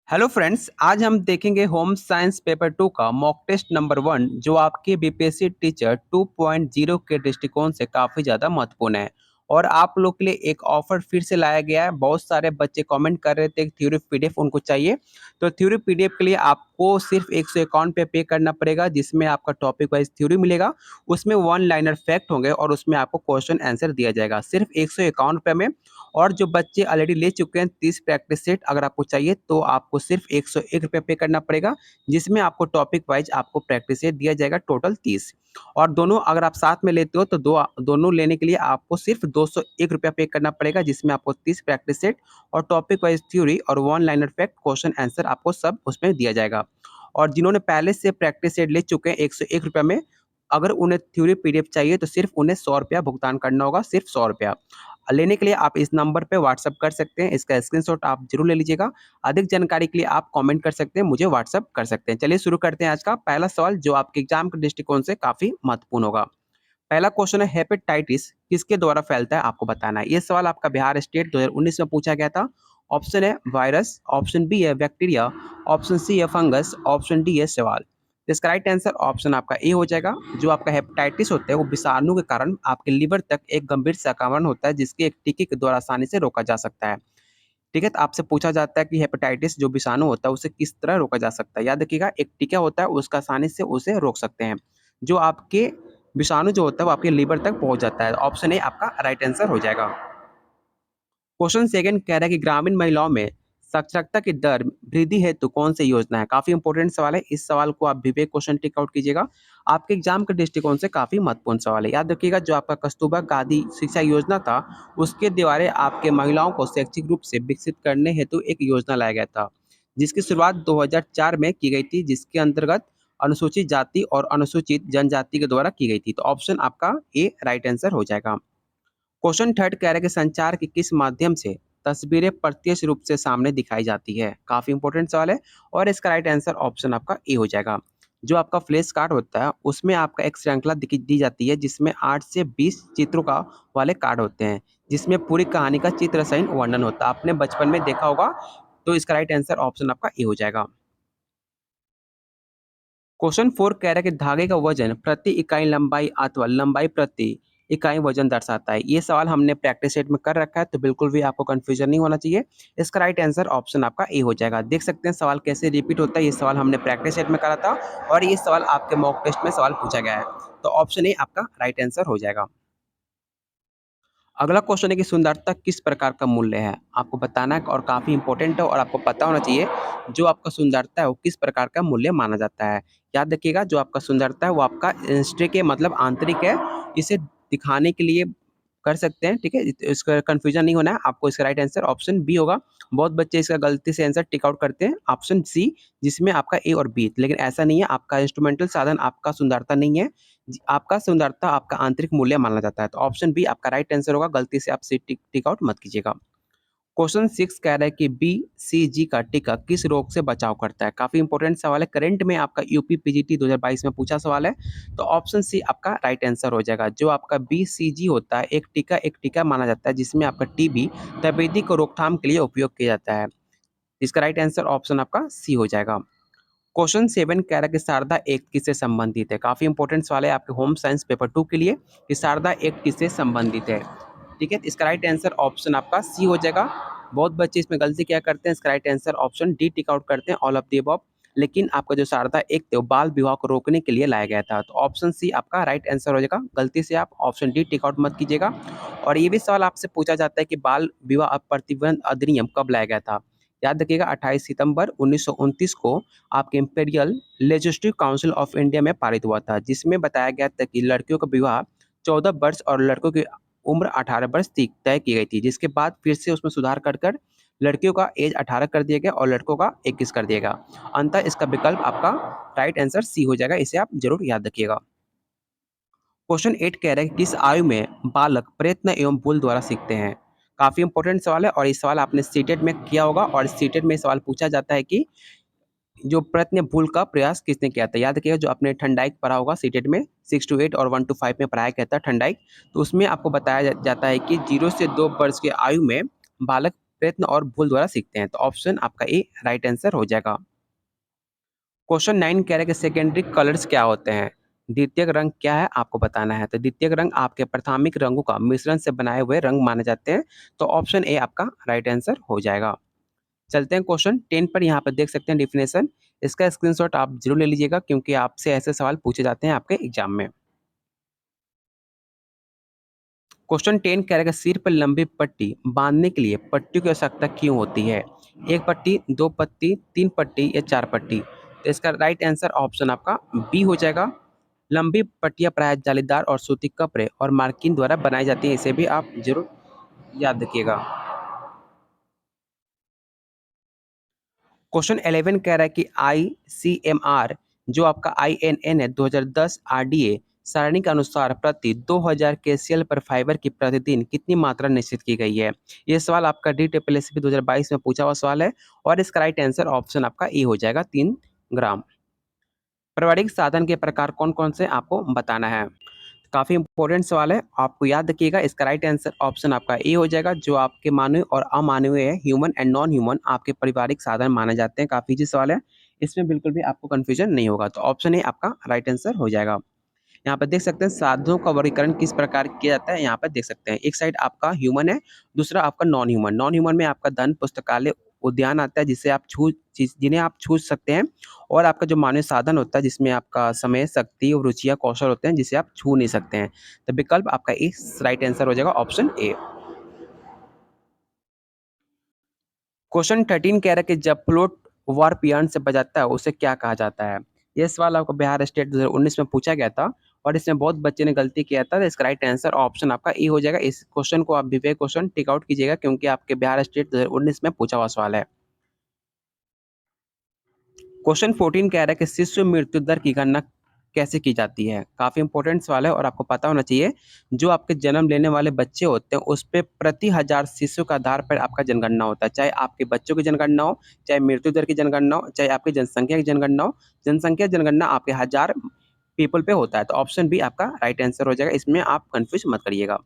Hello friends, आज हम देखेंगे होम साइंस पेपर 2 का मॉक टेस्ट नंबर 1 जो आपके बीपीएससी टीचर 2.0 के दृष्टिकोण से काफ़ी ज़्यादा महत्वपूर्ण है। और आप लोग के लिए एक ऑफर फिर से लाया गया है। बहुत सारे बच्चे कमेंट कर रहे थे कि थ्योरी पीडीएफ उनको चाहिए। तो थ्योरी पीडीएफ के लिए आपको सिर्फ 151 पे करना पड़ेगा, जिसमें आपका टॉपिक वाइज थ्योरी मिलेगा। उसमें वन लाइनर फैक्ट होंगे और उसमें आपको क्वेश्चन आंसर दिया जाएगा सिर्फ 151 में। और जो बच्चे ऑलरेडी ले चुके हैं 30 प्रैक्टिस सेट अगर आपको चाहिए तो आपको सिर्फ ₹101 पे करना पड़ेगा, जिसमें आपको टॉपिक वाइज आपको प्रैक्टिस सेट दिया जाएगा टोटल 30। और दोनों अगर आप साथ में लेते हो तो दोनों लेने के लिए आपको सिर्फ ₹201 पे करना पड़ेगा, जिसमें आपको 30 प्रैक्टिस सेट और टॉपिक वाइज थ्योरी और one liner fact question answer आपको सब उसमें दिया जाएगा। और जिन्होंने पहले से प्रैक्टिस सेट ले चुके हैं ₹101 में, अगर उन्हें थ्योरी पीडीएफ चाहिए तो सिर्फ उन्हें ₹100 भुगतान करना होगा, सिर्फ ₹100। लेने के लिए आप इस नंबर पे व्हाट्सएप कर सकते हैं, इसका स्क्रीनशॉट आप ज़रूर ले लीजिएगा। अधिक जानकारी के लिए आप कमेंट कर सकते हैं, मुझे व्हाट्सएप कर सकते हैं। चलिए शुरू करते हैं आज का पहला सवाल जो आपके एग्जाम के दृष्टिकोण से काफ़ी महत्वपूर्ण होगा। पहला क्वेश्चन है हेपेटाइटिस किसके द्वारा फैलता है आपको बताना है। ये सवाल आपका बिहार स्टेट 2019 में पूछा गया था। ऑप्शन है वायरस, ऑप्शन बी है बैक्टीरिया, ऑप्शन सी है फंगस, ऑप्शन डी है सवाल। इसका राइट आंसर ऑप्शन आपका ए हो जाएगा। जो आपका हेपेटाइटिस होता है वो विषाणु के कारण आपके लिवर तक एक गंभीर संक्रमण होता है, जिसके एक टीके के द्वारा आसानी से रोका जा सकता है। ठीक है, तो आपसे पूछा जाता है कि हेपेटाइटिस जो विषाणु होता है उसे किस तरह रोका जा सकता है। याद रखिएगा एक टीका होता है उसका आसानी से उसे रोक सकते हैं। जो आपके विषाणु जो होता है वो आपके लीवर तक पहुंच जाता है। ऑप्शन ए आपका राइट आंसर हो जाएगा। क्वेश्चन सेकंड कह रहा है कि ग्रामीण महिलाओं में साक्षरता की दर वृद्धि हेतु कौन सी योजना है। काफी इंपॉर्टेंट सवाल है, इस सवाल को आप विवेक क्वेश्चन टिक आउट कीजिएगा। आपके एग्जाम के दृष्टिकोण से काफी महत्वपूर्ण सवाल है। याद रखिएगा जो आपका कस्तूरबा गांधी शिक्षा योजना था उसके द्वारा आपके महिलाओं को शैक्षिक रूप से विकसित करने हेतु एक योजना लाया गया था, जिसकी शुरुआत 2004 में की गई थी, जिसके अंतर्गत अनुसूचित जाति और अनुसूचित जनजाति के द्वारा की गई थी। तो ऑप्शन आपका ए राइट आंसर हो जाएगा। क्वेश्चन थर्ड कह रहा है कि संचार के किस माध्यम से तस्वीरें प्रत्यक्ष रूप से सामने दिखाई जाती है। काफी इंपॉर्टेंट सवाल है और इसका राइट आंसर ऑप्शन आपका ए हो जाएगा। जो आपका फ्लैश कार्ड होता है उसमें आपका एक श्रृंखला दी जाती है, जिसमें 8 से 20 चित्रों का वाले कार्ड होते हैं, जिसमें पूरी कहानी का चित्र सहित वर्णन होता है। आपने बचपन में देखा होगा। तो इसका राइट आंसर ऑप्शन आपका ए हो जाएगा। क्वेश्चन 4 कह रहा है कि धागे का वजन प्रति इकाई लंबाई अथवा लंबाई प्रति इकाई वजन दर्शाता है। ये सवाल हमने प्रैक्टिस सेट में कर रखा है, तो बिल्कुल भी आपको कंफ्यूजन नहीं होना चाहिए। इसका राइट आंसर ऑप्शन आपका ए हो जाएगा। देख सकते हैं सवाल कैसे रिपीट होता है। ये सवाल हमने प्रैक्टिस सेट में करा था और ये सवाल आपके मॉक टेस्ट में सवाल पूछा गया है। तो ऑप्शन ए आपका राइट आंसर हो जाएगा। अगला क्वेश्चन है कि सुंदरता किस प्रकार का मूल्य है। आपको बताना है और काफ़ी इंपॉर्टेंट है और आपको पता होना चाहिए जो आपका सुंदरता है वो किस प्रकार का मूल्य माना जाता है। याद रखिएगा जो आपका सुंदरता है वो आपका इंस्ट्री के मतलब आंतरिक है। इसे दिखाने के लिए कर सकते हैं। ठीक है, इसका कन्फ्यूजन नहीं होना है आपको। इसका राइट आंसर ऑप्शन बी होगा। बहुत बच्चे इसका गलती से आंसर टिक आउट करते हैं ऑप्शन सी, जिसमें आपका ए और बी, लेकिन ऐसा नहीं है। आपका इंस्ट्रूमेंटल साधन आपका सुंदरता नहीं है। आपका सुंदरता आपका आंतरिक मूल्य माना जाता है। तो ऑप्शन बी आपका राइट आंसर होगा। गलती से आप सी टिक आउट मत कीजिएगा। क्वेश्चन 6 कह रहा है कि बीसीजी का टीका किस रोग से बचाव करता है। काफी इंपॉर्टेंट सवाल है, करंट में आपका यूपी पीजीटी 2022 में पूछा सवाल है। तो ऑप्शन सी आपका राइट आंसर हो जाएगा। जो आपका बीसीजी होता है एक टीका माना जाता है, जिसमें आपका टीबी तपेदिक को रोकथाम के लिए उपयोग किया जाता है। इसका राइट आंसर ऑप्शन आपका सी हो जाएगा। क्वेश्चन 7 कह रहा है कि शारदा एक्ट किससे संबंधित है। काफी इंपॉर्टेंट सवाल है आपके होम साइंस पेपर 2 के लिए कि शारदा एक्ट किससे संबंधित है। ठीक है, तो इसका राइट आंसर ऑप्शन आपका सी हो जाएगा। बहुत बच्चे इसमें गलती क्या करते हैं, इसका right answer option D tick out करते हैं ऑल ऑफ द अबव। लेकिन आपका जो शारदा एक्ट है वो बाल विवाह को रोकने के लिए लाया गया था। तो ऑप्शन सी आपका राइट आंसर हो जाएगा। गलती से आप ऑप्शन डी टिक आउट मत कीजिएगा। और ये भी सवाल आपसे पूछा जाता है कि बाल विवाह प्रतिबंध अधिनियम कब लाया गया था। याद रखिएगा 28 सितंबर 1929 को आपके imperial legislative council of India में पारित हुआ था, जिसमें बताया गया था कि लड़कियों का विवाह 14 वर्ष और लड़कों की उम्र 18 वर्ष तक तय की गई थी, जिसके बाद फिर से उसमें सुधार कर लड़कियों का एज 18 कर दिया गया और लड़कों का 21 कर दिया गया। अंततः इसका विकल्प आपका राइट आंसर सी हो जाएगा। इसे आप जरूर याद रखिएगा। क्वेश्चन 8 कह रहा है कि किस आयु में बालक प्रयत्न एवं भूल द्वारा सीखते हैं। काफी इंपॉर्टेंट सवाल है और इस सवाल आपने सीटेट में किया होगा और सीटेट में सवाल पूछा जाता है कि जो प्रयत्न भूल का प्रयास किसने किया था। याद रखिएगा जो आपने ठंडाई पढ़ा होगा सीटेट में 6 to 8 और 1 to 5 में पढ़ाया गया था ठंडाई। तो उसमें आपको बताया जाता है कि 0 से 2 वर्ष की आयु में बालक प्रयत्न और भूल द्वारा सीखते हैं। तो ऑप्शन आपका ए राइट आंसर हो जाएगा। क्वेश्चन 9 कह रहा है कि सेकेंडरी कलर्स क्या होते हैं? द्वितीयक रंग क्या है आपको बताना है। तो द्वितीयक रंग आपके प्राथमिक रंगों का मिश्रण से बनाए हुए रंग माने जाते हैं। तो ऑप्शन ए आपका राइट आंसर हो जाएगा। चलते हैं क्वेश्चन 10 पर। यहाँ पर देख सकते हैं डिफिनेशन। इसका स्क्रीनशॉट आप जरूर ले लीजिएगा क्योंकि आपसे ऐसे सवाल पूछे जाते हैं आपके एग्जाम में। क्वेश्चन 10 कह रहा है कि सिर पर लंबी पट्टी बांधने के लिए पट्टियों की आवश्यकता क्यों होती है? एक पट्टी, दो पट्टी, तीन पट्टी या चार पट्टी? तो इसका राइट आंसर ऑप्शन आपका बी हो जाएगा। लंबी पट्टियां प्रायः जालीदार और सूती कपड़े और मार्किन द्वारा बनाई जाती है। इसे भी आप जरूर याद रखिएगा। क्वेश्चन 11 कह रहा है कि आईसीएमआर जो आपका आईएनएन है 2010 आरडीए सारणी के अनुसार प्रति 2000 केसीएल पर फाइबर की प्रतिदिन कितनी मात्रा निश्चित की गई है? ये सवाल आपका डीटीपीएससी 2022 में पूछा हुआ सवाल है और इसका राइट आंसर ऑप्शन आपका ए हो जाएगा 3 ग्राम। पारिवारिक साधन के प्रकार कौन कौन से आपको बताना है। काफ़ी इंपॉर्टेंट सवाल है, आपको याद रखिएगा। इसका राइट आंसर ऑप्शन आपका ए हो जाएगा। जो आपके मानवीय और अमानवीय है, ह्यूमन एंड नॉन ह्यूमन आपके पारिवारिक साधन माने जाते हैं। काफ़ी इजी सवाल है, इसमें बिल्कुल भी आपको कंफ्यूजन नहीं होगा। तो ऑप्शन ए आपका राइट आंसर हो जाएगा। यहाँ पर देख सकते हैं साधनों का वर्गीकरण किस प्रकार किया जाता है। यहाँ पर देख सकते हैं एक साइड आपका ह्यूमन है, दूसरा आपका नॉन ह्यूमन। नॉन ह्यूमन में आपका धन, पुस्तकालय, उद्यान आता है जिसे आप जिन्हें आप छू सकते हैं। और आपका जो मानवीय साधन होता है जिसमें आपका समय, शक्ति और रुचियाँ, कौशल होते हैं जिसे आप छू नहीं सकते हैं। तो विकल्प आपका इस राइट आंसर हो जाएगा ऑप्शन ए। क्वेश्चन 13 कह रहा है कि जब फ्लूट वार्पियन से बजाता है उसे क्या कहा जाता है? ये सवाल आपको बिहार स्टेट 2019 में पूछा गया था और इसमें बहुत बच्चे ने गलती किया था। तो इसका राइट आंसर ऑप्शन आपका ई हो जाएगा। इस क्वेश्चन को आप विवेक क्वेश्चन टिक आउट कीजिएगा क्योंकि आपके बिहार स्टेट 2019 में पूछा हुआ सवाल है। क्वेश्चन 14 कह रहा है कि शिशु मृत्यु दर की गणना कैसे की जाती है? काफी इंपॉर्टेंट सवाल है और आपको पता होना चाहिए। जो आपके जन्म लेने वाले बच्चे होते हैं उस पे प्रति हजार शिशु का आधार पर आपका जनगणना होता है। चाहे आपके बच्चों की जनगणना हो, चाहे मृत्यु दर की जनगणना हो, चाहे आपकी जनसंख्या की जनगणना हो। जनसंख्या जनगणना आपके हजार पीपल पे होता है। तो ऑप्शन बी आपका राइट आंसर हो जाएगा। इसमें आप कंफ्यूज मत करिएगा।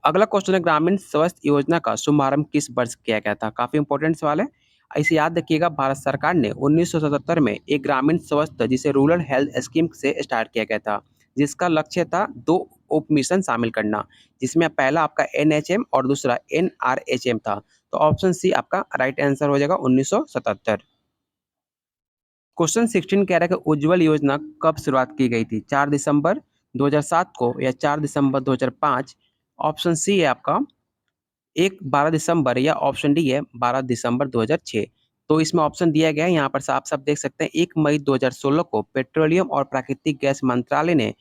अगला क्वेश्चन है ग्रामीण स्वास्थ्य योजना का शुभारंभ किस वर्ष किया गया था? काफी इंपॉर्टेंट सवाल है, इसे याद रखिएगा। भारत सरकार ने 1977 में एक ग्रामीण स्वास्थ्य जिसे रूरल हेल्थ स्कीम से स्टार्ट किया गया था, जिसका लक्ष्य था दो उप मिशन शामिल करना, जिसमें पहला आपका एनएचएम और दूसरा एनआरएचएम था। तो ऑप्शन सी आपका राइट आंसर हो जाएगा 1977। क्वेश्चन 16 कह रहा है कि उज्ज्वल योजना कब शुरुआत की गई थी? 4 दिसंबर 2007 को या 4 दिसंबर 2005? ऑप्शन सी है आपका एक 12 दिसंबर या ऑप्शन डी है 12 दिसंबर 2006। तो इसमें ऑप्शन दिया गया है यहाँ पर साफ साफ देख सकते हैं। 1 मई 2016 को पेट्रोलियम और प्राकृतिक गैस मंत्रालय ने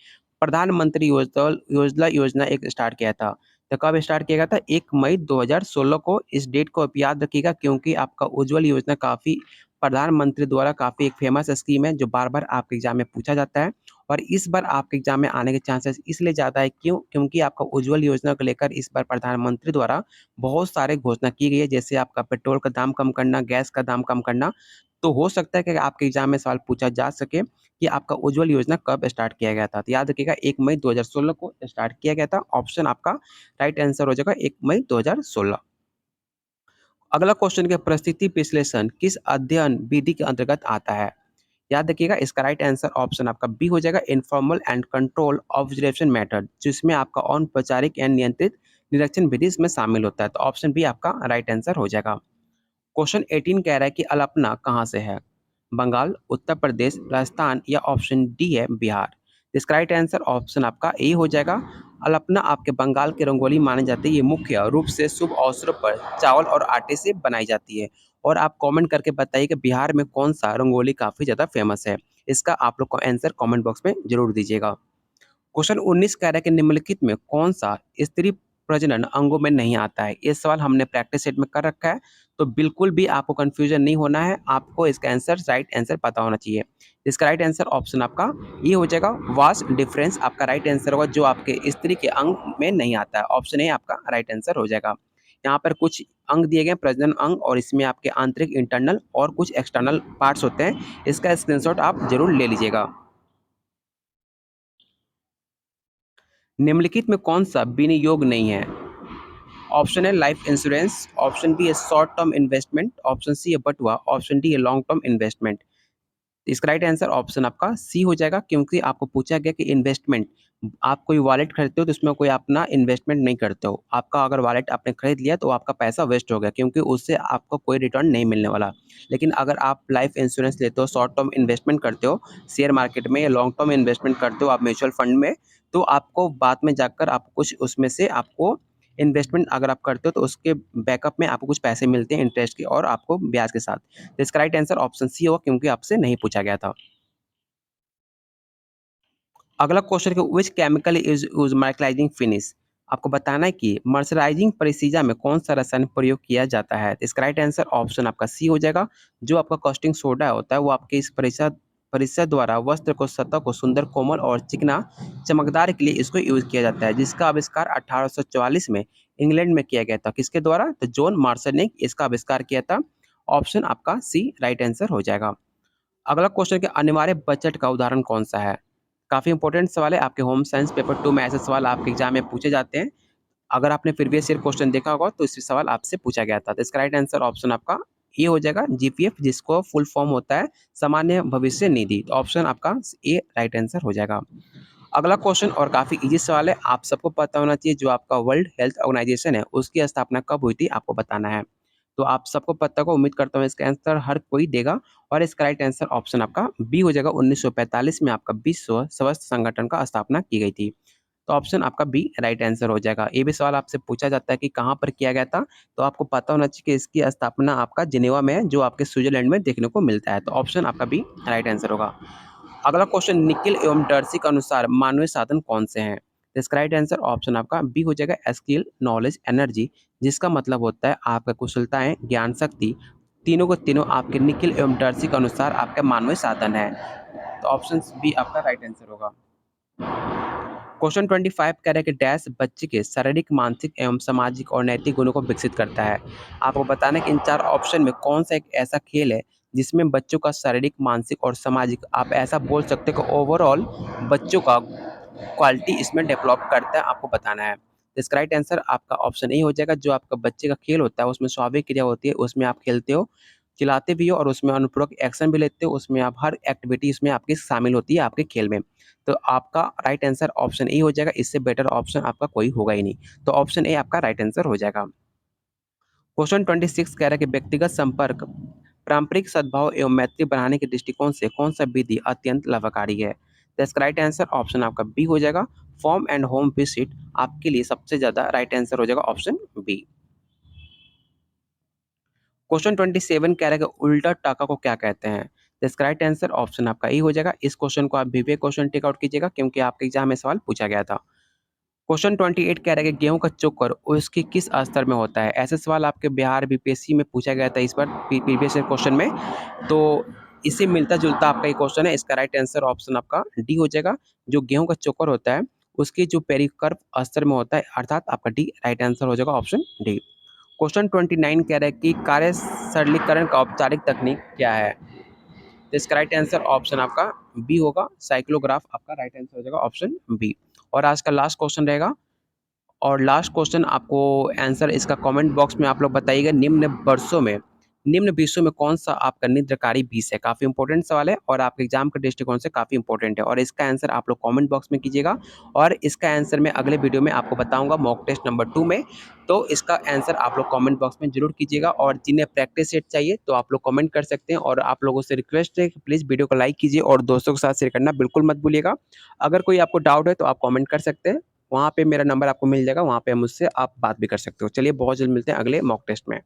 प्रधानमंत्री योजना योजना एक स्टार्ट किया था। तो कब स्टार्ट किया गया था? 1 मई 2016 को। इस डेट को आप याद रखिएगा क्योंकि आपका उज्ज्वल योजना काफी प्रधानमंत्री द्वारा काफी एक फेमस स्कीम है जो बार बार आपके एग्जाम में पूछा जाता है। और इस बार आपके एग्जाम में आने के चांसेस इसलिए ज़्यादा है क्योंकि आपका उज्ज्वल योजना को लेकर इस बार प्रधानमंत्री द्वारा बहुत सारे घोषणा की गई है। जैसे आपका पेट्रोल का दाम कम करना, गैस का दाम कम करना। तो हो सकता है कि आपके एग्जाम में सवाल पूछा जा सके कि आपका उज्ज्वल योजना कब स्टार्ट किया गया था। तो याद रखिएगा 1 मई 2016 को स्टार्ट किया गया था। ऑप्शन आपका राइट आंसर हो जाएगा 1 मई 2016। अगला क्वेश्चन के परिस्थिति विश्लेषण किस अध्ययन विधि के अंतर्गत आता है? याद रखिएगा इसका राइट आंसर ऑप्शन आपका बी हो जाएगा informal and control observation method, जिसमें आपका अनौपचारिक एंड नियंत्रित निरीक्षण विधि इसमें शामिल होता है। तो ऑप्शन बी आपका राइट आंसर हो जाएगा। क्वेश्चन 18 कह रहा है कि अल्पना कहाँ से है? बंगाल, उत्तर प्रदेश, राजस्थान या ऑप्शन डी है बिहार? इसका राइट आंसर ऑप्शन आपका ए हो जाएगा। अल्पना आपके बंगाल की रंगोली मानी जाती है। ये मुख्य रूप से शुभ अवसरों पर चावल और आटे से बनाई जाती है। और आप कमेंट करके बताइए कि बिहार में कौन सा रंगोली काफ़ी ज़्यादा फेमस है। इसका आप लोग को आंसर कमेंट बॉक्स में जरूर दीजिएगा। क्वेश्चन 19 कह रहा है कि निम्नलिखित में कौन सा स्त्री प्रजनन अंगों में नहीं आता है? ये सवाल हमने प्रैक्टिस सेट में कर रखा है। तो बिल्कुल भी आपको कंफ्यूजन नहीं होना है, आपको इसका आंसर राइट आंसर पता होना चाहिए। इसका राइट आंसर ऑप्शन आपका ये हो जाएगा वास्ट डिफरेंस आपका राइट आंसर होगा जो आपके स्त्री के अंग में नहीं आता है। ऑप्शन ए आपका राइट आंसर हो जाएगा। यहाँ पर कुछ अंग दिए गए हैं, प्रजनन अंग, और इसमें आपके आंतरिक इंटरनल और कुछ एक्सटर्नल पार्ट्स होते हैं। इसका स्क्रीनशॉट आप जरूर ले लीजिएगा। निम्नलिखित में कौन सा विनियोग नहीं है? ऑप्शन है लाइफ इंश्योरेंस, ऑप्शन बी है short term investment, option C है बटुआ, ऑप्शन डी है लॉन्ग टर्म इन्वेस्टमेंट। इसका राइट आंसर ऑप्शन आपका सी हो जाएगा, क्योंकि आपको पूछा गया कि इन्वेस्टमेंट आप कोई वॉलेट खरीदते हो तो उसमें कोई अपना इन्वेस्टमेंट नहीं करते हो। आपका अगर वॉलेट आपने खरीद लिया तो आपका पैसा वेस्ट हो गया, क्योंकि उससे आपको कोई रिटर्न नहीं मिलने वाला। लेकिन अगर आप लाइफ इंश्योरेंस लेते हो, शॉर्ट टर्म इन्वेस्टमेंट करते हो शेयर मार्केट में, या लॉन्ग टर्म इन्वेस्टमेंट करते हो आप म्यूचुअल फंड में, तो आपको बाद में जाकर आपको कुछ उसमें से आपको इन्वेस्टमेंट अगर आप करते हो तो उसके बैकअप में आपको कुछ पैसे मिलते हैं इंटरेस्ट के और आपको ब्याज के साथ। तो इसका राइट आंसर ऑप्शन सी होगा, क्योंकि आपसे नहीं पूछा गया था। अगला क्वेश्चन है, which chemical is use mercerising finish. आपको बताना है कि मर्सराइजिंग परिसीजा में कौन सा रसायन प्रयोग किया जाता है। तो इसका राइट आंसर ऑप्शन आपका सी हो जाएगा। जो आपका कॉस्टिंग सोडा होता है वो आपके इस परिषद परिषद द्वारा वस्त्र को सतह को सुंदर कोमल और चिकना चमकदार के लिए इसको यूज किया जाता है, जिसका आविष्कार 1844 में इंग्लैंड में किया गया था। किसके द्वारा? तो जॉन मार्शल ने इसका आविष्कार किया था। ऑप्शन आपका सी राइट आंसर हो जाएगा। अगला क्वेश्चन है कि अनिवार्य बजट का उदाहरण कौन सा है। काफ़ी इंपॉर्टेंट सवाल है, आपके होम साइंस पेपर 2 में ऐसे सवाल आपके एग्जाम में पूछे जाते हैं। अगर आपने प्रीवियस ईयर क्वेश्चन देखा होगा तो इससे सवाल आपसे पूछा गया था। तो इसका राइट आंसर ऑप्शन आपका ए हो जाएगा, जीपीएफ, जिसको फुल फॉर्म होता है सामान्य भविष्य निधि। तो ऑप्शन आपका ए राइट आंसर हो जाएगा। अगला क्वेश्चन और काफ़ी इजी सवाल है, आप सबको पता होना चाहिए। जो आपका वर्ल्ड हेल्थ ऑर्गेनाइजेशन है उसकी स्थापना कब हुई थी, आपको बताना है। तो आप सबको पता होगा, उम्मीद करता हूँ इसका आंसर हर कोई देगा। और इसका राइट आंसर ऑप्शन आपका बी हो जाएगा। 1945 में आपका विश्व स्वास्थ्य संगठन का स्थापना की गई थी। तो ऑप्शन आपका बी राइट आंसर हो जाएगा। ये भी सवाल आपसे पूछा जाता है कि कहाँ पर किया गया था, तो आपको पता होना चाहिए कि इसकी स्थापना आपका जिनेवा में है, जो आपके स्विट्जरलैंड में देखने को मिलता है। तो ऑप्शन आपका बी राइट आंसर होगा। अगला क्वेश्चन, निकिल एवं डर्सी के अनुसार मानवीय साधन कौन से हैं। तो इसका राइट आंसर ऑप्शन आपका बी हो जाएगा, स्किल, नॉलेज, एनर्जी, जिसका मतलब होता है आपका कुशलताएं, ज्ञान, शक्ति, तीनों को तीनों आपके निकिल एवं डर्सी के अनुसार आपका मानवीय साधन है। तो ऑप्शन बी आपका राइट आंसर होगा। क्वेश्चन 25 कह रहा है कि डैश बच्चे के शारीरिक, मानसिक एवं सामाजिक और नैतिक गुणों को विकसित करता है। आपको बताना है कि इन चार ऑप्शन में कौन सा एक ऐसा खेल है जिसमें बच्चों का शारीरिक, मानसिक और सामाजिक, आप ऐसा बोल सकते हो कि ओवरऑल बच्चों का क्वालिटी इसमें डेवलप करता है, आपको बताना है। तो इसका राइट आंसर आपका ऑप्शन ए हो जाएगा। जो आपका बच्चे का खेल होता है उसमें स्वाभाविक क्रिया होती है, उसमें आप खेलते हो, चिल्लाते भी हो और उसमें अनुपूरक एक्शन भी लेते हो, उसमें आप हर एक्टिविटी इसमें आपकी शामिल होती है आपके खेल में। तो आपका राइट आंसर ऑप्शन ए हो जाएगा, इससे बेटर ऑप्शन आपका कोई होगा ही नहीं। तो ऑप्शन ए आपका राइट आंसर हो जाएगा। क्वेश्चन 26 कह रहा है कि व्यक्तिगत संपर्क, पारंपरिक सद्भाव एवं मैत्री बढ़ाने के दृष्टिकोण से कौन सा विधि अत्यंत लाभकारी है। तो इसका राइट आंसर ऑप्शन आपका बी हो जाएगा, फॉर्म एंड होम विजिट आपके लिए सबसे ज्यादा राइट आंसर हो जाएगा, ऑप्शन बी। क्वेश्चन 27 कह रहा है कि उल्टा टाका को क्या कहते हैं। तो इसका राइट आंसर ऑप्शन आपका ए हो जाएगा। इस क्वेश्चन को आप विवेक क्वेश्चन टेक आउट कीजिएगा, क्योंकि आपके एग्जाम में सवाल पूछा गया था। क्वेश्चन 28 कह रहा है कि गेहूं का चोकर उसके किस स्तर में होता है। ऐसे सवाल आपके बिहार बीपीएससी में पूछा गया था इस बार प्रीवियस क्वेश्चन में। तो इससे मिलता जुलता आपका ये क्वेश्चन है। इसका राइट आंसर ऑप्शन आपका डी हो जाएगा। जो गेहूं का चोकर होता है उसकी जो पेरिकर्व स्तर में होता है, अर्थात आपका डी राइट आंसर हो जाएगा, ऑप्शन डी। क्वेश्चन 29 कह रहा है कि कार्य सरलीकरण का औपचारिक तकनीक क्या है। तो इसका राइट आंसर ऑप्शन आपका बी होगा, साइक्लोग्राफ आपका राइट आंसर हो जाएगा, ऑप्शन बी। और आज का लास्ट क्वेश्चन रहेगा, और लास्ट क्वेश्चन आपको आंसर इसका कमेंट बॉक्स में आप लोग बताइएगा। निम्न विषयों में कौन सा आपका निद्रकारी विष है। काफी इंपॉर्टेंट सवाल है और आपके एग्जाम के दृष्टिकोण से काफी इंपॉर्टेंट है, और इसका आंसर आप लोग कमेंट बॉक्स में कीजिएगा। और इसका आंसर मैं अगले वीडियो में आपको बताऊंगा मॉक टेस्ट नंबर 2 में। तो इसका आंसर आप लोग कमेंट बॉक्स में जरूर कीजिएगा, और जिन्हें प्रैक्टिस सेट चाहिए तो आप लोग कमेंट कर सकते हैं। और आप लोगों से रिक्वेस्ट है कि प्लीज वीडियो को लाइक कीजिए और दोस्तों के साथ शेयर करना बिल्कुल मत भूलिएगा। अगर कोई आपको डाउट है तो आप कमेंट कर सकते हैं, वहाँ पे मेरा नंबर आपको मिल जाएगा, वहाँ पे मुझसे आप बात भी कर सकते हो। चलिए बहुत जल्द मिलते हैं अगले मॉक टेस्ट में।